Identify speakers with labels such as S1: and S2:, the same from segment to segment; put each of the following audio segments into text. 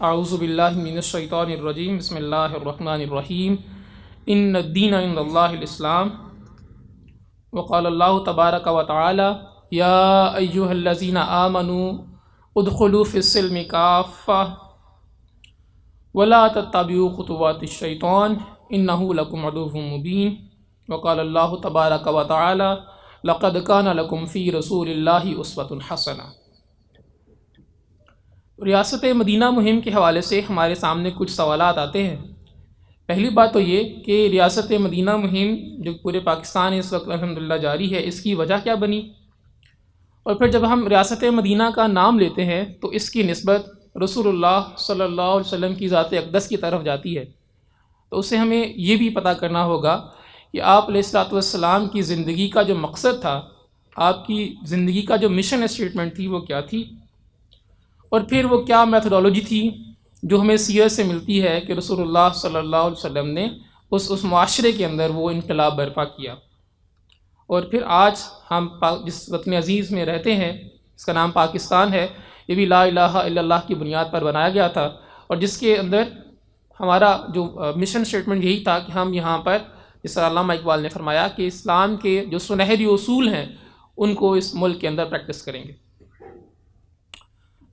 S1: اعوذ باللہ من الشیطان الرجیم بسم اللہ الرحمن الرحیم ان الدین عند اللہ الاسلام وقال اللہ تبارک و تعالی یا ایہا الذین آمنوا ادخلوا فی السلم کافہ ولا تتبعوا خطوات الشیطان انہ لکم عدو مبین وقال اللہ تبارک و تعالی لقد کان لکم فی رسول اللہ اسوۃ حسنہ۔ ریاست مدینہ مہم کے حوالے سے ہمارے سامنے کچھ سوالات آتے ہیں۔ پہلی بات تو یہ کہ ریاست مدینہ مہم جو پورے پاکستان اس وقت الحمدللہ جاری ہے، اس کی وجہ کیا بنی، اور پھر جب ہم ریاست مدینہ کا نام لیتے ہیں تو اس کی نسبت رسول اللہ صلی اللہ علیہ وسلم کی ذات اقدس کی طرف جاتی ہے، تو اس سے ہمیں یہ بھی پتہ کرنا ہوگا کہ آپ علیہ الصلوۃ والسلام کی زندگی کا جو مقصد تھا، آپ کی زندگی کا جو مشن اسٹیٹمنٹ تھی وہ کیا تھی، اور پھر وہ کیا میتھڈولوجی تھی جو ہمیں سیرت سے ملتی ہے کہ رسول اللہ صلی اللہ علیہ وسلم نے اس معاشرے کے اندر وہ انقلاب برپا کیا۔ اور پھر آج ہم جس وطن عزیز میں رہتے ہیں، اس کا نام پاکستان ہے، یہ بھی لا الہ الا اللہ کی بنیاد پر بنایا گیا تھا، اور جس کے اندر ہمارا جو مشن اسٹیٹمنٹ یہی تھا کہ ہم یہاں پر جس طرح علامہ اقبال نے فرمایا کہ اسلام کے جو سنہری اصول ہیں ان کو اس ملک کے اندر پریکٹس کریں گے۔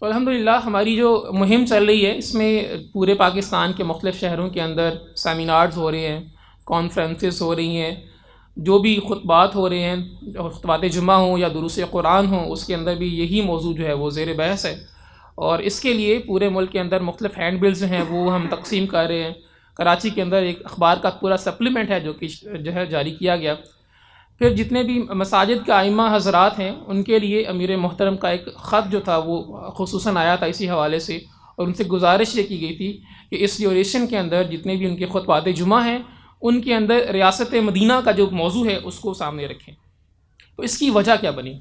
S1: تو الحمدللہ ہماری جو مہم چل رہی ہے اس میں پورے پاکستان کے مختلف شہروں کے اندر سیمینارز ہو رہے ہیں، کانفرنسز ہو رہی ہیں، جو بھی خطبات ہو رہے ہیں، خطبات جمعہ ہوں یا دروس قرآن ہوں، اس کے اندر بھی یہی موضوع جو ہے وہ زیر بحث ہے، اور اس کے لیے پورے ملک کے اندر مختلف ہینڈ بلز ہیں وہ ہم تقسیم کر رہے ہیں۔ کراچی کے اندر ایک اخبار کا پورا سپلیمنٹ ہے جو کہ جو ہے جاری کیا گیا۔ پھر جتنے بھی مساجد کے ائمہ حضرات ہیں ان کے لیے امیر محترم کا ایک خط جو تھا وہ خصوصاً آیا تھا اسی حوالے سے، اور ان سے گزارش یہ کی گئی تھی کہ اس ڈیوریشن کے اندر جتنے بھی ان کے خطبات جمعہ ہیں ان کے اندر ریاست مدینہ کا جو موضوع ہے اس کو سامنے رکھیں۔ تو اس کی وجہ کیا بنی؟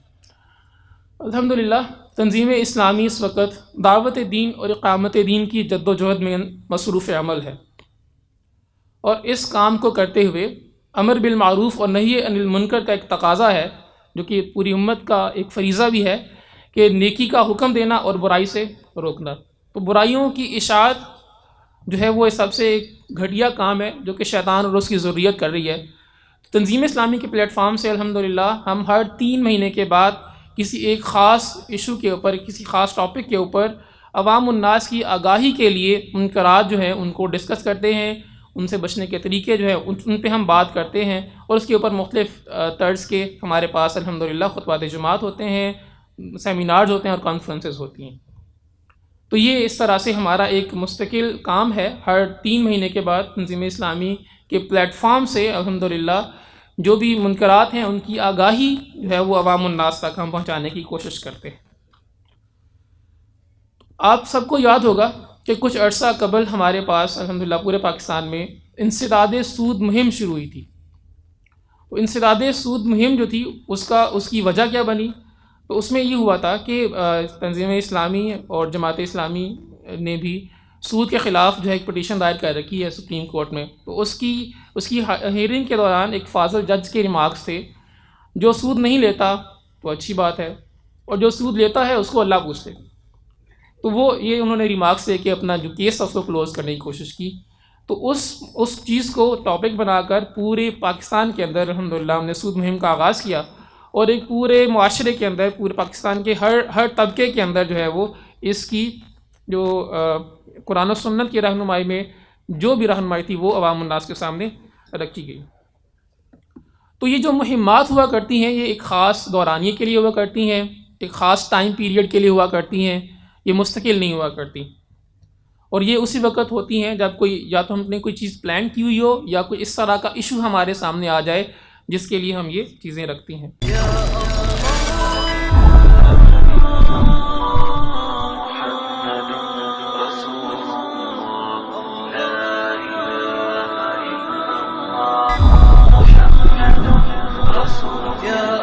S1: الحمدللہ تنظیم اسلامی اس وقت دعوت دین اور اقامت دین کی جد و جہد میں مصروف عمل ہے، اور اس کام کو کرتے ہوئے امر بالمعروف اور نہی عن المنکر کا ایک تقاضا ہے جو کہ پوری امت کا ایک فریضہ بھی ہے کہ نیکی کا حکم دینا اور برائی سے روکنا۔ تو برائیوں کی اشاعت جو ہے وہ سب سے ایک گھٹیا کام ہے جو کہ شیطان اور اس کی ضروریت کر رہی ہے۔ تنظیم اسلامی کے پلیٹ فارم سے الحمدللہ ہم ہر 3 مہینے کے بعد کسی ایک خاص ایشو کے اوپر، کسی خاص ٹاپک کے اوپر عوام الناس کی آگاہی کے لیے منکرات جو ہیں ان کو ڈسکس کرتے ہیں، ان سے بچنے کے طریقے جو ہے ان پہ ہم بات کرتے ہیں، اور اس کے اوپر مختلف طرز کے ہمارے پاس الحمدللہ خطبات جماعت ہوتے ہیں، سیمینارز ہوتے ہیں اور کانفرنسز ہوتی ہیں۔ تو یہ اس طرح سے ہمارا ایک مستقل کام ہے۔ ہر 3 مہینے کے بعد تنظیم اسلامی کے پلیٹ فارم سے الحمدللہ جو بھی منکرات ہیں ان کی آگاہی جو ہے وہ عوام الناس تک ہم پہنچانے کی کوشش کرتے ہیں۔ آپ سب کو یاد ہوگا کہ کچھ عرصہ قبل ہمارے پاس الحمدللہ پورے پاکستان میں انسداد سود مہم شروع ہوئی تھی۔ تو انسداد سود مہم جو تھی اس کی وجہ کیا بنی؟ تو اس میں یہ ہوا تھا کہ تنظیم اسلامی اور جماعت اسلامی نے بھی سود کے خلاف جو ہے ایک پٹیشن دائر کر رکھی ہے سپریم کورٹ میں۔ تو اس کی ہیئرنگ کے دوران ایک فاضل جج کے ریمارکس تھے، جو سود نہیں لیتا تو اچھی بات ہے، اور جو سود لیتا ہے اس کو اللہ پوچھ لے۔ تو وہ یہ انہوں نے ریمارکس دے کے اپنا جو کیس تھا اس کو کلوز کرنے کی کوشش کی۔ تو اس چیز کو ٹاپک بنا کر پورے پاکستان کے اندر الحمدللہ ہم نے سود مہم کا آغاز کیا، اور ایک پورے معاشرے کے اندر، پورے پاکستان کے ہر طبقے کے اندر جو ہے وہ اس کی جو قرآن و سنت کی رہنمائی میں جو بھی رہنمائی تھی وہ عوام الناس کے سامنے رکھی گئی۔ تو یہ جو مہمات ہوا کرتی ہیں یہ ایک خاص دورانیے کے لیے ہوا کرتی ہیں، ایک خاص ٹائم پیریڈ کے لیے ہوا کرتی ہیں، یہ مستقل نہیں ہوا کرتی، اور یہ اسی وقت ہوتی ہیں جب یا تو ہم نے کوئی چیز پلان کی ہوئی ہو یا کوئی اس طرح کا ایشو ہمارے سامنے آ جائے جس کے لیے ہم یہ چیزیں رکھتی ہیں۔
S2: یا